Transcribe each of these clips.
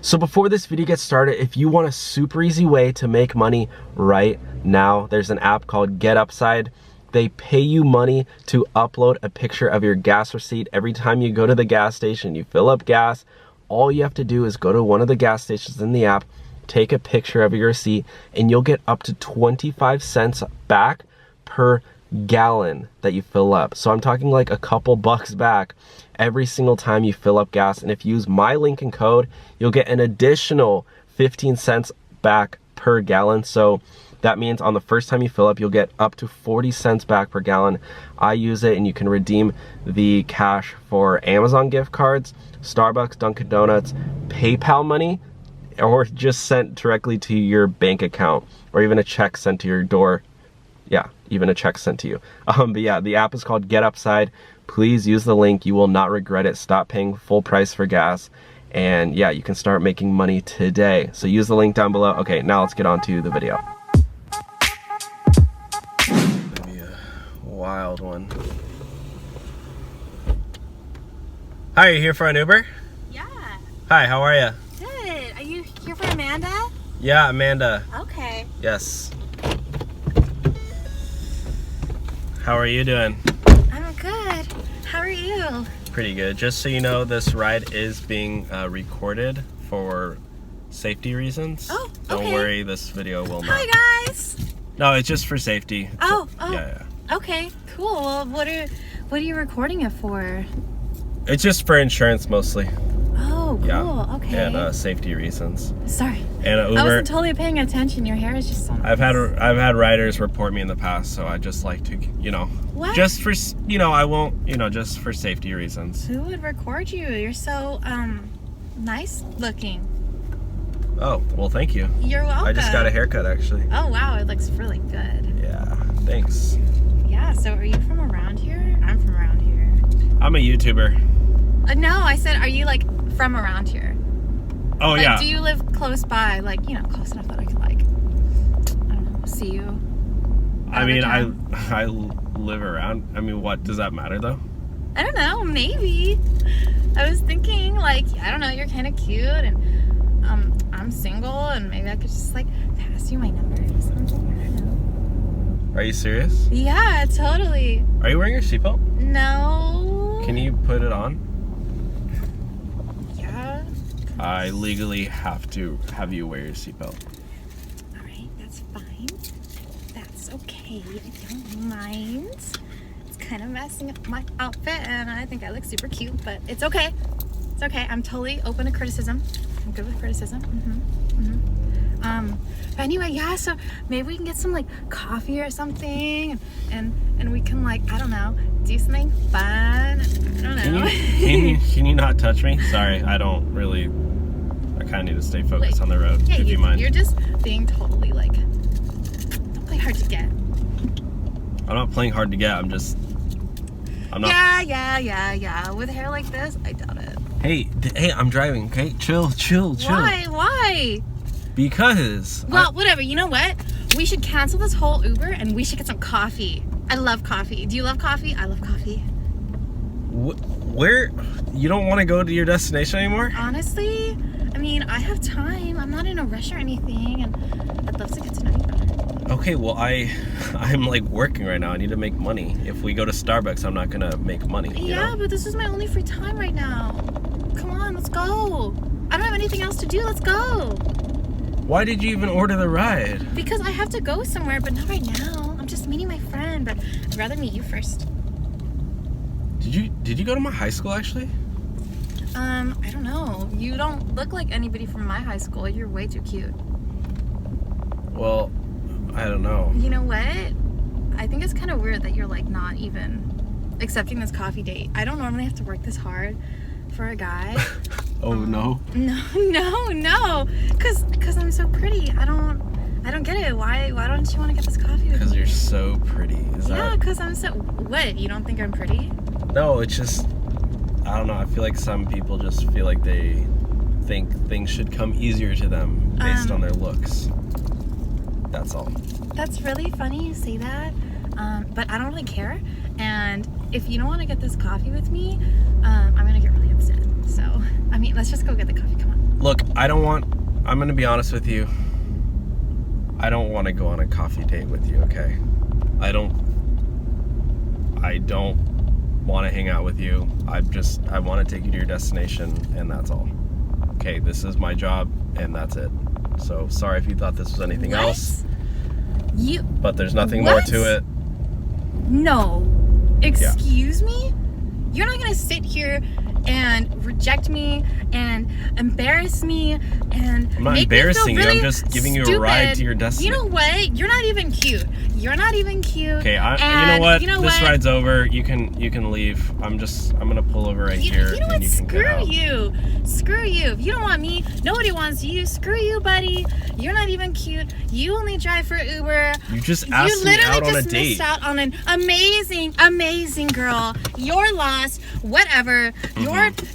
So before this video gets started, if you want a super easy way to make money right now, there's an app called Get Upside. They pay you money to upload a picture of your gas receipt every time you go to the gas station, you fill up gas. All you have to do is go to one of the gas stations in the app, take a picture of your receipt, and you'll get up to 25 cents back per gallon that you fill up. So I'm talking like a couple bucks back every single time you fill up gas. And if you use my link and code, you'll get an additional 15 cents back per gallon. So that means on the first time you fill up, you'll get up to 40 cents back per gallon. I use it, and you can redeem the cash for Amazon gift cards, Starbucks, Dunkin' Donuts, PayPal money, or just sent directly to your bank account, or even a check sent to your door. Yeah, even a check sent to you. But yeah, the app is called Get Upside. Please use the link. You will not regret it. Stop paying full price for gas. And yeah, you can start making money today. So use the link down below. Okay, now let's get on to the video. Maybe a wild one. Hi, are you here for an Uber? Yeah. Hi, how are you? Good. Are you here for Amanda? Yeah, Amanda. Okay. Yes. How are you doing? I'm good. How are you? Pretty good. Just so you know, this ride is being recorded for safety reasons. Oh, okay. Don't worry, this video will not. Hi, guys. No, it's just for safety. Oh. Yeah. Okay, cool. Well, what are you recording it for? It's just for insurance mostly. Oh, cool. Yeah. Okay. And safety reasons. Sorry. And Uber. I wasn't totally paying attention. Your hair is just so nice. I've had riders report me in the past, so I just like to, What? just for, I won't, just for safety reasons. Who would record you? You're so nice looking. Oh, well, thank you. You're welcome. I just got a haircut, actually. Oh, wow. It looks really good. Yeah, thanks. Yeah, so are you from around here? I'm from around here. I'm a YouTuber. No, I said, are you like from around here? Oh, like, yeah. do you live close by? Like, close enough that I could, like, I don't know, see you? I mean, I live around. I mean, what does that matter though? I don't know, maybe. I was thinking, like, I don't know, you're kind of cute, and I'm single, and maybe I could just, like, pass you my number or something. I don't know. Are you serious? Yeah, totally. Are you wearing your seatbelt? No. Can you put it on? Yeah. I legally have to have you wear your seatbelt. All right, that's fine. That's okay. I don't mind. It's kind of messing up my outfit, and I think I look super cute, but it's okay. It's okay. I'm totally open to criticism. I'm good with criticism. But anyway, yeah, so maybe we can get some, like, coffee or something, and we can, like, I don't know, do something fun. I don't know. Can you not touch me? Sorry, I kind of need to stay focused on the road. Yeah, Would you mind? You're just being totally, like, don't play hard to get. I'm not playing hard to get. I'm not. Yeah. With hair like this, I doubt it. Hey, I'm driving, okay? Chill. Why? Because. Well, whatever. You know what? We should cancel this whole Uber, and we should get some coffee. I love coffee. Do you love coffee? I love coffee. Where? You don't want to go to your destination anymore? Honestly, I mean, I have time. I'm not in a rush or anything, and I'd love to get to know you better. Okay, well, I'm like working right now. I need to make money. If we go to Starbucks, I'm not gonna make money. Yeah, but this is my only free time right now. Come on, let's go. I don't have anything else to do. Let's go. Why did you even order the ride? Because I have to go somewhere, but not right now. I'm just meeting my friend, but I'd rather meet you first. Did you go to my high school, actually? I don't know. You don't look like anybody from my high school. You're way too cute. Well, I don't know. You know what? I think it's kind of weird that you're, like, not even accepting this coffee date. I don't normally have to work this hard for a guy. Oh, no? No. Cause I'm so pretty. I don't get it. Why don't you want to get this coffee with me? Because you're so pretty. Yeah, because I'm so... What? You don't think I'm pretty? No, it's just... I don't know. I feel like some people just feel like they think things should come easier to them based on their looks. That's all. That's really funny you say that. But I don't really care. And if you don't want to get this coffee with me, I'm going to get really upset. So, I mean, let's just go get the coffee. Come on. Look, I'm gonna be honest with you. I don't want to go on a coffee date with you, okay? I don't want to hang out with you. I want to take you to your destination, and that's all. Okay, this is my job, and that's it. So sorry if you thought this was anything else. But there's nothing more to it. No. Excuse me? You're not gonna sit here and reject me and embarrass me and I'm not make embarrassing me feel really you. I'm just giving you a stupid. ride to your destination. You know what? You're not even cute. You're not even cute. Okay, you know what? This ride's over. You can leave. I'm gonna pull over right here. You know what? And you can get out. Screw you. Screw you. If you don't want me, nobody wants you. Screw you, buddy. You're not even cute. You only drive for Uber. You just asked me out on a date. You literally just missed out on an amazing girl. You're lost. Whatever.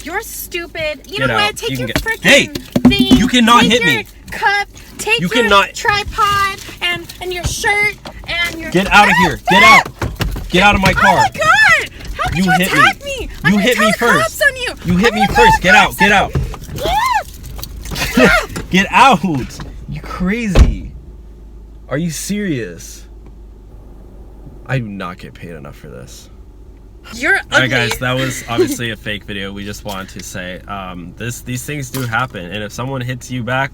You're stupid. You know what? Take your freaking thing. You cannot hit me. Cup. Take your tripod and your shirt and your. Get out of here. Get out. Get out of my car. Oh my god! How could you attack me? You hit me first. You hit me first. Get out. Get out. Get out. You crazy. Are you serious? I do not get paid enough for this. You're ugly. Alright guys, that was obviously a fake video. We just wanted to say these things do happen, and if someone hits you back,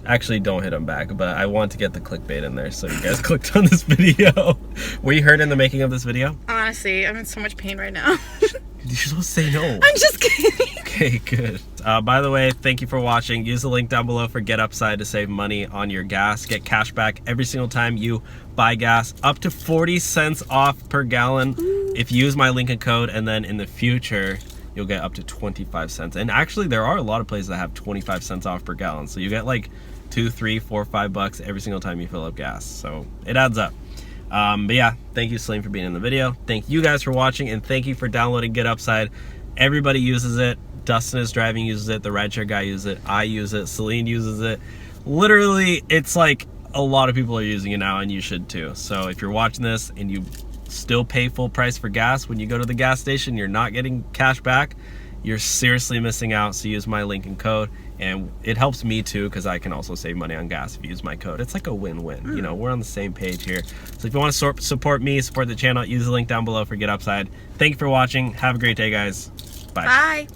actually don't hit them back, but I want to get the clickbait in there, so you guys clicked on this video. Were you hurt in the making of this video? Honestly, I'm in so much pain right now. You're supposed to say no. I'm just kidding. Okay, good. By the way, thank you for watching. Use the link down below for Get Upside to save money on your gas. Get cash back every single time you buy gas, up to 40 cents off per gallon. If you use my link and code, and then in the future you'll get up to 25 cents. And actually there are a lot of places that have 25 cents off per gallon, so you get like $2, $3, $4, $5 every single time you fill up gas, so it adds up. But yeah, thank you Celine for being in the video. Thank you guys for watching, and thank you for downloading Get Upside. Everybody uses it. Dustin is driving, uses it. The Rideshare Guy uses it. I use it. Celine uses it. Literally, it's like a lot of people are using it now, and you should too. So if you're watching this and you still pay full price for gas when you go to the gas station, you're not getting cash back, you're seriously missing out. So use my link and code, and it helps me too, because I can also save money on gas if you use my code. It's like a win-win. You know, we're on the same page here. So if you want to support me, support the channel, use the link down below for Get Upside. Thank you for watching. Have a great day, guys. Bye. Bye.